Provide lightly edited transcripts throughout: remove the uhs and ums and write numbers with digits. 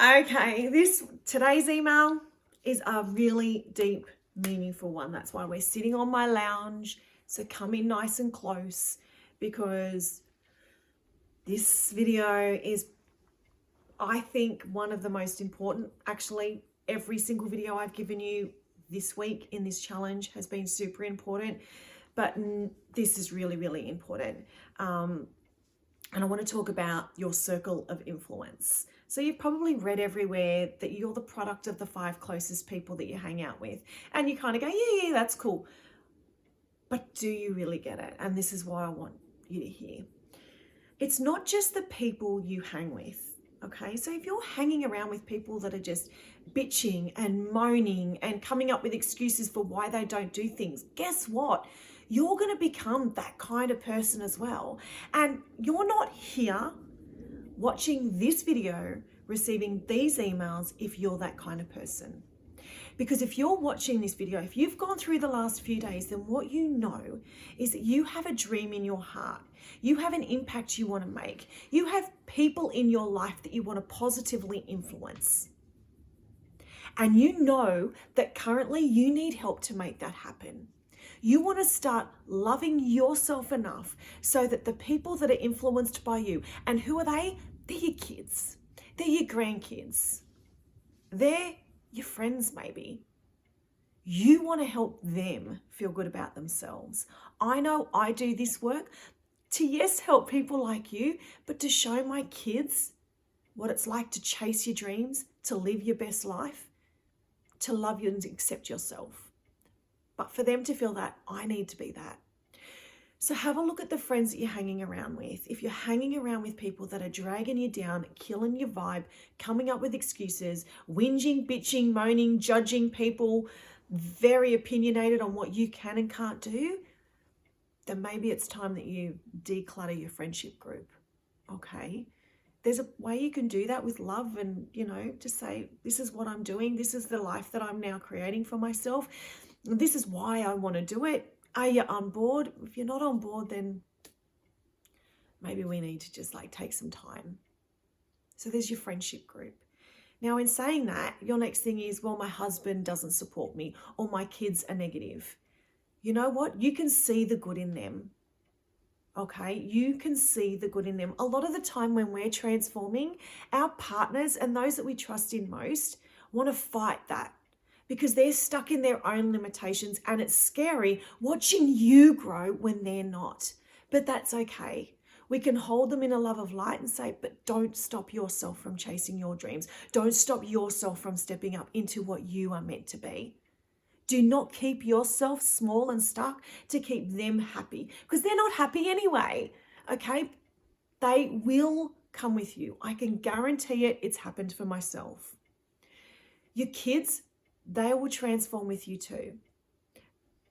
Okay, today's email is a really deep, meaningful one. That's why we're sitting on my lounge. So come in nice and close, because this video is, I think, one of the most important. Actually, every single video I've given you this week in this challenge has been super important, but this is really, really important. And I want to talk about your circle of influence. So you've probably read everywhere that you're the product of the 5 closest people that you hang out with. And you kind of go, yeah, that's cool. But do you really get it? And this is what I want you to hear. It's not just the people you hang with, okay? So if you're hanging around with people that are just bitching and moaning and coming up with excuses for why they don't do things, guess what? You're going to become that kind of person as well. And you're not here watching this video, receiving these emails if you're that kind of person. Because if you're watching this video, if you've gone through the last few days, then what you know is that you have a dream in your heart. You have an impact you want to make. You have people in your life that you want to positively influence. And you know that currently you need help to make that happen. You want to start loving yourself enough so that the people that are influenced by you, and who are they? They're your kids. They're your grandkids. They're your friends maybe. You want to help them feel good about themselves. I know I do this work to, yes, help people like you, but to show my kids what it's like to chase your dreams, to live your best life, to love you and accept yourself. But for them to feel that, I need to be that. So have a look at the friends that you're hanging around with. If you're hanging around with people that are dragging you down, killing your vibe, coming up with excuses, whinging, bitching, moaning, judging people, very opinionated on what you can and can't do, then maybe it's time that you declutter your friendship group, okay? There's a way you can do that with love and, just say, this is what I'm doing. This is the life that I'm now creating for myself. This is why I want to do it. Are you on board? If you're not on board, then maybe we need to just take some time. So there's your friendship group. Now, in saying that, your next thing is, well, my husband doesn't support me or my kids are negative. You know what? You can see the good in them. Okay, you can see the good in them. A lot of the time when we're transforming, our partners and those that we trust in most want to fight that, because they're stuck in their own limitations, and it's scary watching you grow when they're not. But that's okay. We can hold them in a love of light and say, but don't stop yourself from chasing your dreams. Don't stop yourself from stepping up into what you are meant to be. Do not keep yourself small and stuck to keep them happy, because they're not happy anyway, okay? They will come with you. I can guarantee it. It's happened for myself. Your kids, they will transform with you too.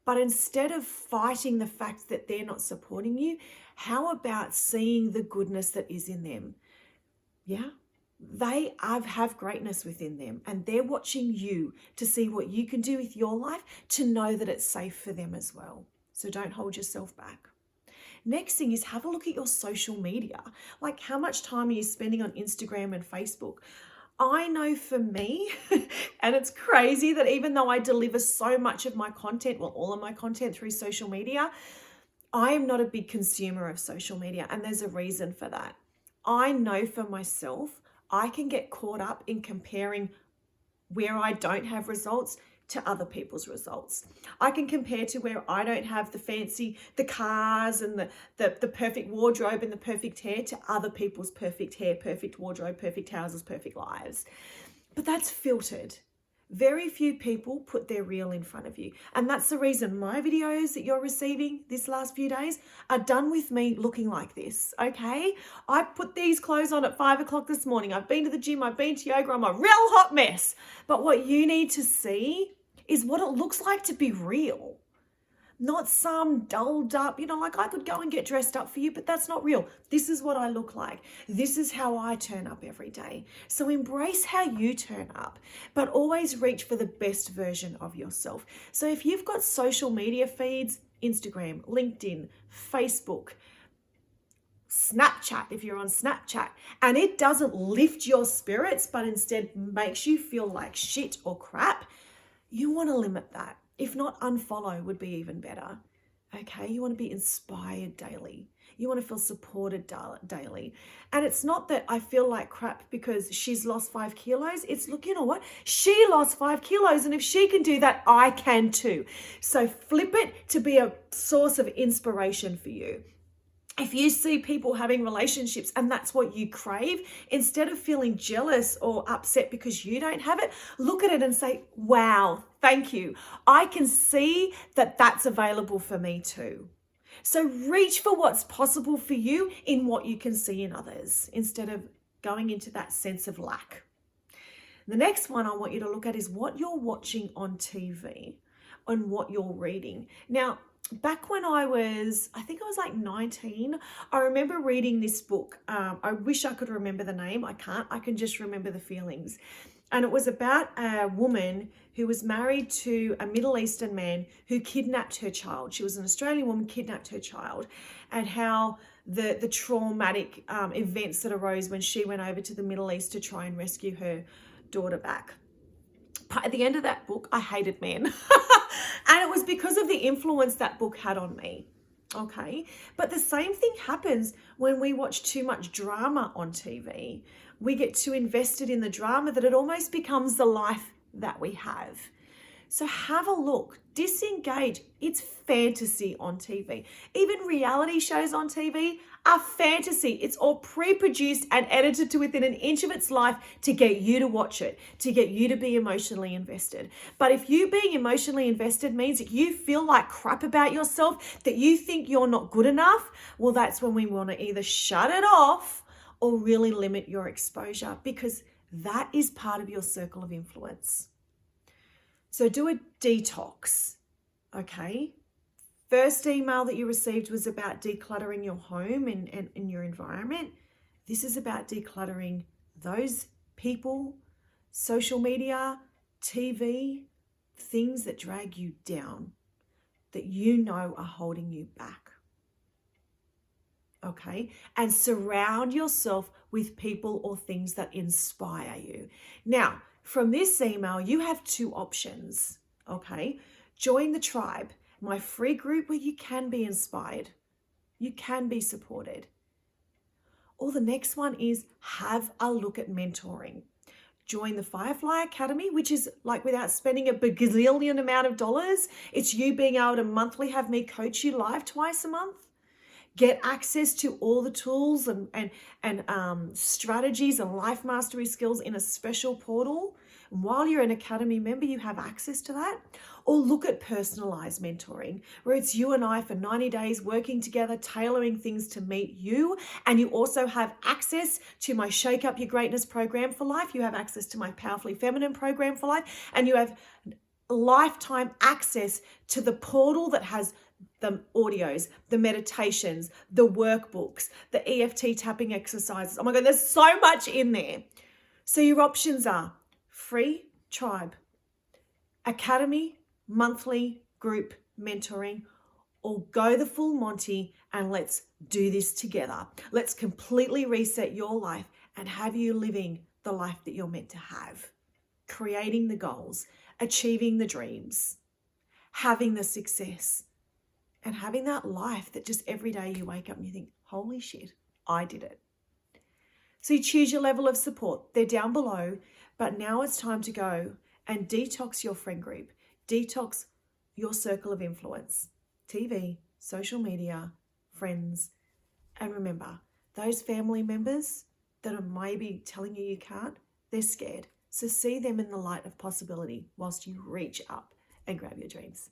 But instead of fighting the fact that they're not supporting you, how about seeing the goodness that is in them? Yeah, they have greatness within them, and they're watching you to see what you can do with your life, to know that it's safe for them as well. So don't hold yourself back. Next thing is, have a look at your social media. How much time are you spending on Instagram and Facebook? I know for me, and it's crazy that even though I deliver so much of my content, well, all of my content through social media, I am not a big consumer of social media, and there's a reason for that. I know for myself, I can get caught up in comparing where I don't have results to other people's results. I can compare to where I don't have the cars and the perfect wardrobe and the perfect hair, to other people's perfect hair, perfect wardrobe, perfect houses, perfect lives. But that's filtered. Very few people put their real in front of you. And that's the reason my videos that you're receiving this last few days are done with me looking like this, okay? I put these clothes on at 5 o'clock this morning. I've been to the gym, I've been to yoga, I'm a real hot mess. But what you need to see is what it looks like to be real. Not some dulled up, I could go and get dressed up for you, but that's not real. This is what I look like. This is how I turn up every day. So embrace how you turn up, but always reach for the best version of yourself. So if you've got social media feeds, Instagram, LinkedIn, Facebook, Snapchat, if you're on Snapchat, and it doesn't lift your spirits, but instead makes you feel like shit or crap, you want to limit that. If not, unfollow would be even better. Okay, you want to be inspired daily. You want to feel supported daily. And it's not that I feel like crap because she's lost 5 kilos. It's, look, you know what? She lost 5 kilos. And if she can do that, I can too. So flip it to be a source of inspiration for you. If you see people having relationships and that's what you crave, instead of feeling jealous or upset because you don't have it, look at it and say, wow, thank you. I can see that that's available for me too. So reach for what's possible for you in what you can see in others instead of going into that sense of lack. The next one I want you to look at is what you're watching on TV and what you're reading. Now, back when I was like 19, I remember reading this book. I wish I could remember the name. I can't. I can just remember the feelings. And it was about a woman who was married to a Middle Eastern man who kidnapped her child. She was an Australian woman, kidnapped her child, and how the traumatic events that arose when she went over to the Middle East to try and rescue her daughter back. But at the end of that book, I hated men. And it was because of the influence that book had on me. Okay. But the same thing happens when we watch too much drama on TV. We get too invested in the drama that it almost becomes the life that we have. So have a look, disengage. It's fantasy on TV. Even reality shows on TV are fantasy. It's all pre-produced and edited to within an inch of its life to get you to watch it, to get you to be emotionally invested. But if you being emotionally invested means that you feel like crap about yourself, that you think you're not good enough, well, that's when we want to either shut it off or really limit your exposure, because that is part of your circle of influence. So do a detox, okay? First email that you received was about decluttering your home and your environment. This is about decluttering those people, social media, TV, things that drag you down, that you know are holding you back. Okay? And surround yourself with people or things that inspire you. Now, from this email, you have 2 options, okay? Join the tribe, my free group where you can be inspired, you can be supported. Or the next one is have a look at mentoring. Join the Firefly Academy, which is like without spending a gazillion amount of dollars, it's you being able to monthly have me coach you live twice a month. Get access to all the tools and strategies and life mastery skills in a special portal. And while you're an Academy member, you have access to that. Or look at personalized mentoring, where it's you and I for 90 days working together, tailoring things to meet you. And you also have access to my Shake Up Your Greatness program for life. You have access to my Powerfully Feminine program for life. And you have lifetime access to the portal that has the audios, the meditations, the workbooks, the EFT tapping exercises. Oh my God, there's so much in there. So your options are free tribe, academy, monthly group mentoring, or go the full Monty and let's do this together. Let's completely reset your life and have you living the life that you're meant to have, creating the goals, achieving the dreams, having the success, and having that life that just every day you wake up and you think, holy shit, I did it. So you choose your level of support. They're down below, but now it's time to go and detox your friend group, detox your circle of influence, TV, social media, friends. And remember, those family members that are maybe telling you you can't, they're scared. So see them in the light of possibility whilst you reach up and grab your dreams.